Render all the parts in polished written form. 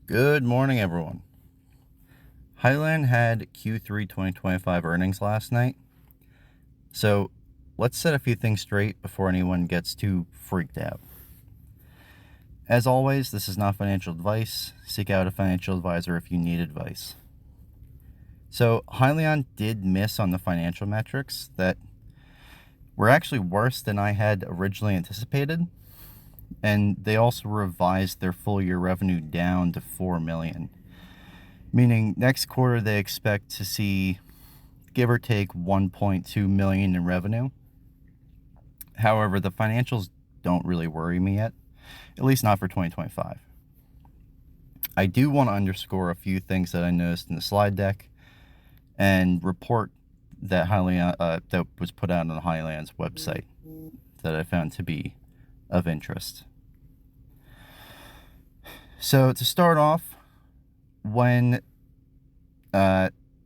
Good morning, everyone. HYLIION had Q3 2025 earnings last night. So let's set a few things straight before anyone gets too freaked out. As always, this is not financial advice. Seek out a financial advisor if you need advice. So HYLIION did miss on the financial metrics that were actually worse than I had originally anticipated. And they also revised their full year revenue down to $4 million. Meaning next quarter they expect to see give or take 1.2 million in revenue. However, the financials don't really worry me yet, at least not for 2025. I do want to underscore a few things that I noticed in the slide deck and report that that was put out on the HYLIION's website that I found to be of interest. So to start off,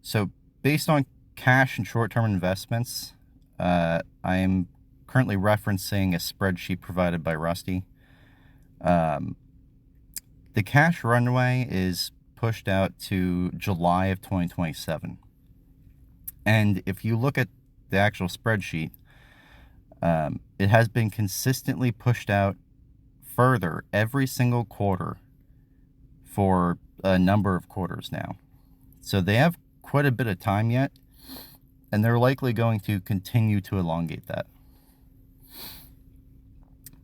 so based on cash and short-term investments, I'm currently referencing a spreadsheet provided by Rusty. The cash runway is pushed out to July of 2027. And if you look at the actual spreadsheet, it has been consistently pushed out further every single quarter for a number of quarters now. So they have quite a bit of time yet, and they're likely going to continue to elongate that.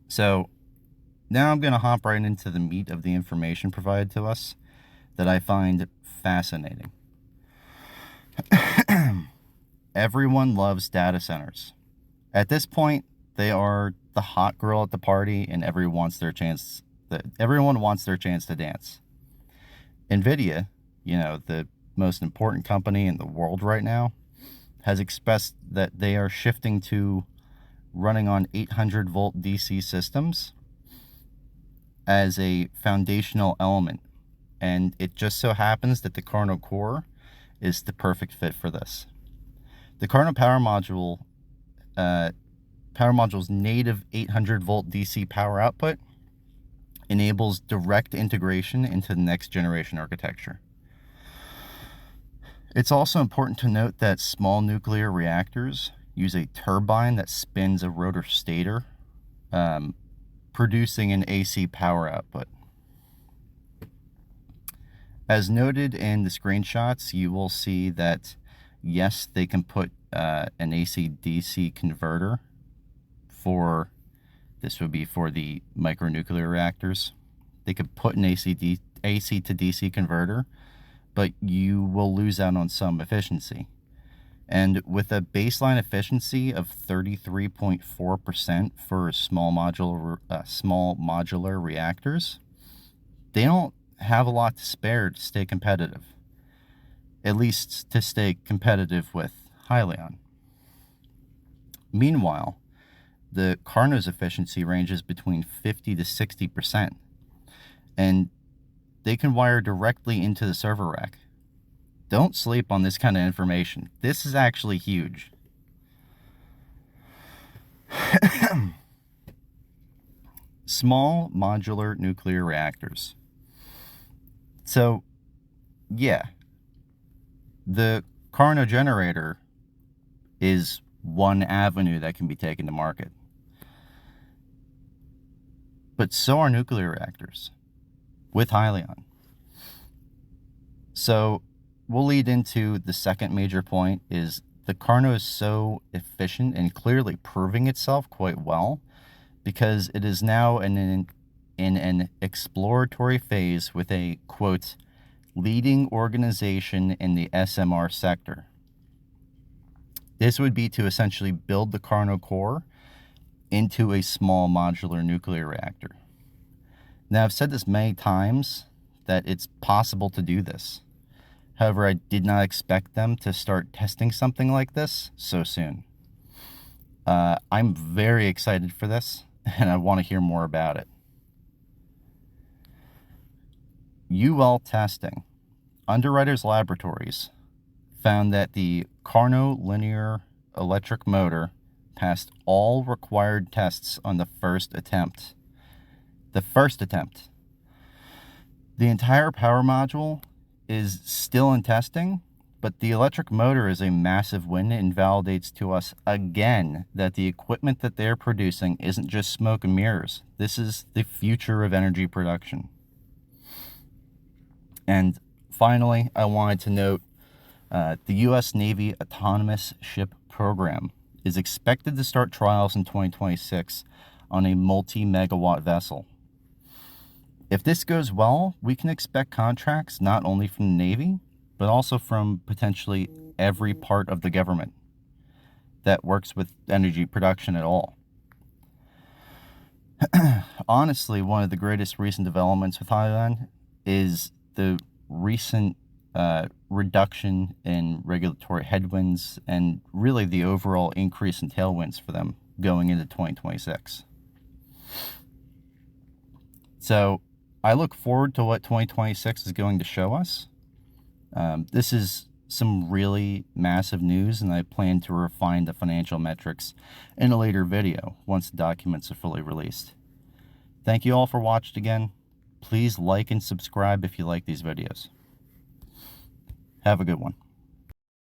So now I'm going to hop right into the meat of the information provided to us that I find fascinating. Everyone loves data centers. At this point, they are the hot girl at the party, and everyone wants their chance to dance. NVIDIA, the most important company in the world right now, has expressed that they are shifting to running on 800-volt DC systems as a foundational element. And it just so happens that the Carno core is the perfect fit for this. The Carno power module's native 800-volt DC power output enables direct integration into the next generation architecture. It's also important to note that small nuclear reactors use a turbine that spins a rotor stator, producing an AC power output. As noted in the screenshots, you will see that, yes, they can put an AC-DC converter this would be for the micronuclear reactors. They could put an AC to DC converter, but you will lose out on some efficiency. And with a baseline efficiency of 33.4% for small modular reactors, they don't have a lot to spare to stay competitive. At least to stay competitive with HYLIION. Meanwhile, the Carno's efficiency ranges between 50 to 60%, and they can wire directly into the server rack. Don't sleep on this kind of information. This is actually huge. Small modular nuclear reactors. So, yeah, the Carno generator is one avenue that can be taken to market. But so are nuclear reactors with HYLIION. So we'll lead into the second major point is the Carno is so efficient and clearly proving itself quite well because it is now in an exploratory phase with a, quote, leading organization in the SMR sector. This would be to essentially build the Carno core into a small modular nuclear reactor. Now, I've said this many times that it's possible to do this. However, I did not expect them to start testing something like this so soon. I'm very excited for this, and I want to hear more about it. UL testing. Underwriters Laboratories found that the Carno linear electric motor passed all required tests on the first attempt. The entire power module is still in testing, but the electric motor is a massive win and validates to us again that the equipment that they're producing isn't just smoke and mirrors. This is the future of energy production. And finally, I wanted to note the U.S. Navy Autonomous Ship Program is expected to start trials in 2026 on a multi-megawatt vessel. If this goes well, we can expect contracts not only from the Navy, but also from potentially every part of the government that works with energy production at all. Honestly, one of the greatest recent developments with HYLIION is the recent reduction in regulatory headwinds and really the overall increase in tailwinds for them going into 2026. So I look forward to what 2026 is going to show us. This is some really massive news, and I plan to refine the financial metrics in a later video once the documents are fully released. Thank you all for watching again. Please like and subscribe if you like these videos. Have a good one.